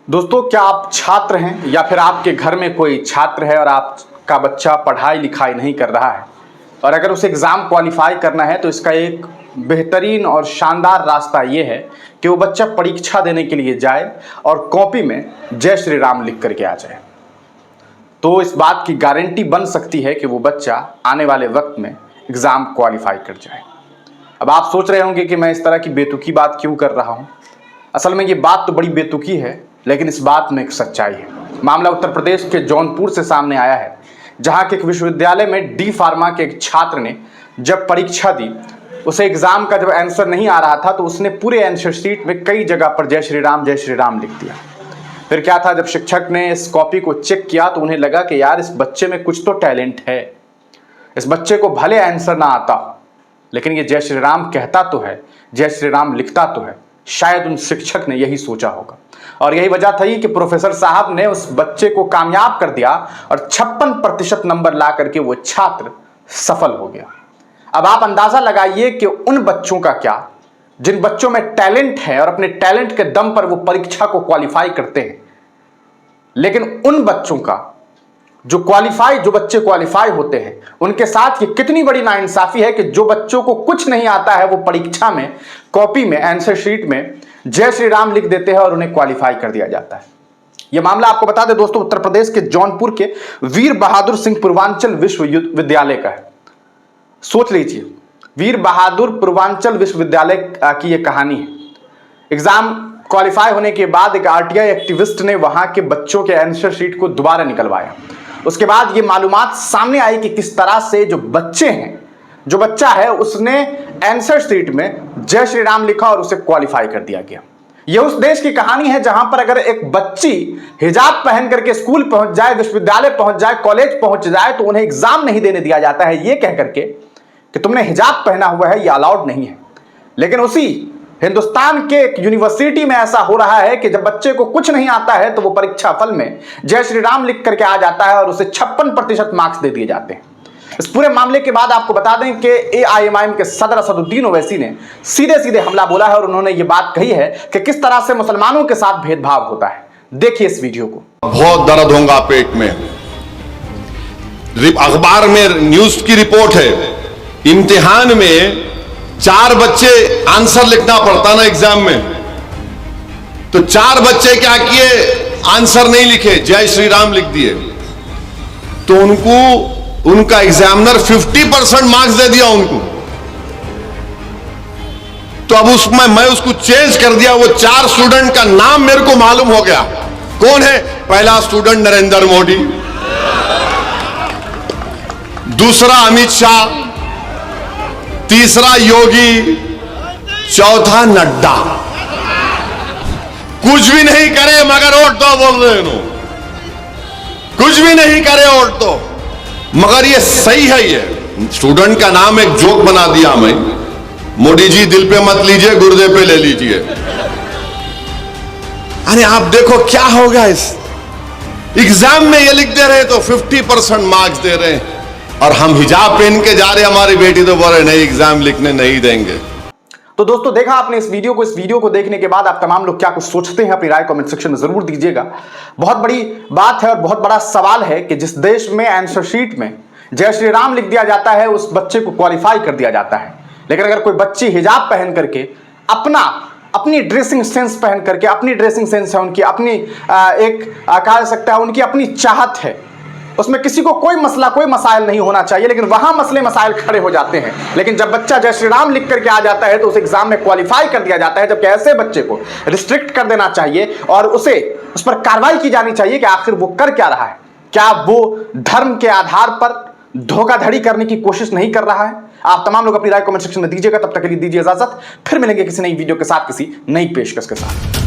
दोस्तों, क्या आप छात्र हैं या फिर आपके घर में कोई छात्र है और आपका बच्चा पढ़ाई लिखाई नहीं कर रहा है और अगर उसे एग्ज़ाम क्वालिफाई करना है तो इसका एक बेहतरीन और शानदार रास्ता ये है कि वो बच्चा परीक्षा देने के लिए जाए और कॉपी में जय श्री राम लिख करके आ जाए। तो इस बात की गारंटी बन सकती है कि वो बच्चा आने वाले वक्त में एग्ज़ाम क्वालिफाई कर जाए। अब आप सोच रहे होंगे कि मैं इस तरह की बेतुकी बात क्यों कर रहा हूँ। असल में ये बात तो बड़ी बेतुकी है, लेकिन इस बात में एक सच्चाई है। मामला उत्तर प्रदेश के जौनपुर से सामने आया है, जहां के एक विश्वविद्यालय में डी फार्मा के एक छात्र ने जब परीक्षा दी, उसे एग्जाम का जब आंसर नहीं आ रहा था तो उसने पूरे आंसर शीट में कई जगह पर जय श्री राम लिख दिया। फिर क्या था, जब शिक्षक ने इस कॉपी को चेक किया तो उन्हें लगा कि यार, इस बच्चे में कुछ तो टैलेंट है। इस बच्चे को भले आंसर ना आता हो, लेकिन ये जय श्री राम कहता तो है, जय श्री राम लिखता तो है। शायद उन शिक्षक ने यही सोचा होगा और यही वजह थी कि प्रोफेसर साहब ने उस बच्चे को कामयाब कर दिया और 56% नंबर ला करके वो छात्र सफल हो गया। अब आप अंदाजा लगाइए कि उन बच्चों का क्या, जिन बच्चों में टैलेंट है और अपने टैलेंट के दम पर वो परीक्षा को क्वालिफाई करते हैं, लेकिन उन बच्चों का जो बच्चे क्वालिफाई होते हैं, उनके साथ ये कितनी बड़ी नाइंसाफी है कि जो बच्चों को कुछ नहीं आता है वो परीक्षा में कॉपी में आंसर शीट में जय श्री राम लिख देते हैं और उन्हें क्वालिफाई कर दिया जाता है। यह मामला आपको बता दें दोस्तों, उत्तर प्रदेश के जौनपुर के वीर बहादुर सिंह पूर्वांचल विश्वविद्यालय का है। सोच लीजिए, वीर बहादुर पूर्वांचल विश्वविद्यालय की यह कहानी है। एग्जाम क्वालिफाई होने के बाद एक आरटीआई एक्टिविस्ट ने वहां के बच्चों के आंसर शीट को दोबारा निकलवाया। उसके बाद ये मालूमात सामने आई कि किस तरह से जो बच्चा है उसने आंसर शीट में जय श्री राम लिखा और उसे क्वालिफाई कर दिया गया। यह उस देश की कहानी है जहां पर अगर एक बच्ची हिजाब पहन करके स्कूल पहुंच जाए, विश्वविद्यालय पहुंच जाए, कॉलेज पहुंच जाए तो उन्हें एग्जाम नहीं देने दिया जाता है, यह कह करके कि तुमने हिजाब पहना हुआ है, यह अलाउड नहीं है। लेकिन उसी हिंदुस्तान के एक यूनिवर्सिटी में ऐसा हो रहा है कि जब बच्चे को कुछ नहीं आता है तो वो परीक्षा फल में जय श्री राम लिख करके आ जाता है और उसे 56% मार्क्स दे दिए जाते हैं। इस पूरे मामले के बाद आपको बता दें कि AIMIM के सदर असदुद्दीन ओवैसी ने सीधे हमला बोला है और उन्होंने ये बात कही है कि किस तरह से मुसलमानों के साथ भेदभाव होता है। देखिए इस वीडियो को। बहुत दर्द होगा पेट में। अखबार में न्यूज की रिपोर्ट है, इम्तिहान में 4 बच्चे आंसर लिखना पड़ता ना एग्जाम में, तो 4 बच्चे क्या किए, आंसर नहीं लिखे, जय श्री राम लिख दिए। तो उनका एग्जामिनर 50% मार्क्स दे दिया उनको। तो अब उसमें मैं उसको चेंज कर दिया। वो 4 स्टूडेंट का नाम मेरे को मालूम हो गया कौन है। पहला स्टूडेंट नरेंद्र मोदी, दूसरा अमित शाह, तीसरा योगी, चौथा नड्डा। कुछ भी नहीं करे मगर वोट दो बोल रहे हैं। कुछ भी नहीं करे वोट दो, मगर ये सही है। ये स्टूडेंट का नाम एक जोक बना दिया मैं, मोदी जी दिल पे मत लीजिए, गुर्दे पे ले लीजिए। अरे आप देखो क्या होगा, इस एग्जाम में ये लिख दे रहे तो 50% मार्क्स दे रहे हैं और हम हिजाब पहन के जा रहे, हमारी बेटी तो बोल रहे नहीं एग्जाम लिखने नहीं देंगे। तो दोस्तों, देखा आपने इस वीडियो को देखने के बाद आप तमाम लोग क्या कुछ सोचते हैं, अपनी राय कमेंट सेक्शन में जरूर दीजिएगा। बहुत बड़ी बात है और बहुत बड़ा सवाल है कि जिस देश में आंसर शीट में जय श्री राम लिख दिया जाता है, उस बच्चे को क्वालिफाई कर दिया जाता है। लेकिन अगर कोई बच्ची हिजाब पहन करके अपनी ड्रेसिंग सेंस पहन करके, अपनी ड्रेसिंग सेंस है उनकी, अपनी कहा जा सकता है उनकी अपनी चाहत है, उसमें किसी को कोई मसला कोई मसाइल नहीं होना चाहिए, लेकिन वहां मसले मसाइल खड़े हो जाते हैं। लेकिन जब बच्चा जय श्री राम लिख करके आ जाता है तो उस एग्जाम में क्वालिफाई कर दिया जाता है। जबकि ऐसे बच्चे को रिस्ट्रिक्ट कर देना चाहिए और उस पर कार्रवाई की जानी चाहिए कि आखिर वो कर क्या रहा है। क्या वो धर्म के आधार पर धोखाधड़ी करने की कोशिश नहीं कर रहा है? आप तमाम लोग अपनी राय कमेंट सेक्शन में दीजिएगा। तब तक के लिए दीजिए इजाजत, फिर मिलेंगे किसी नई वीडियो के साथ, किसी नई पेशकश के साथ।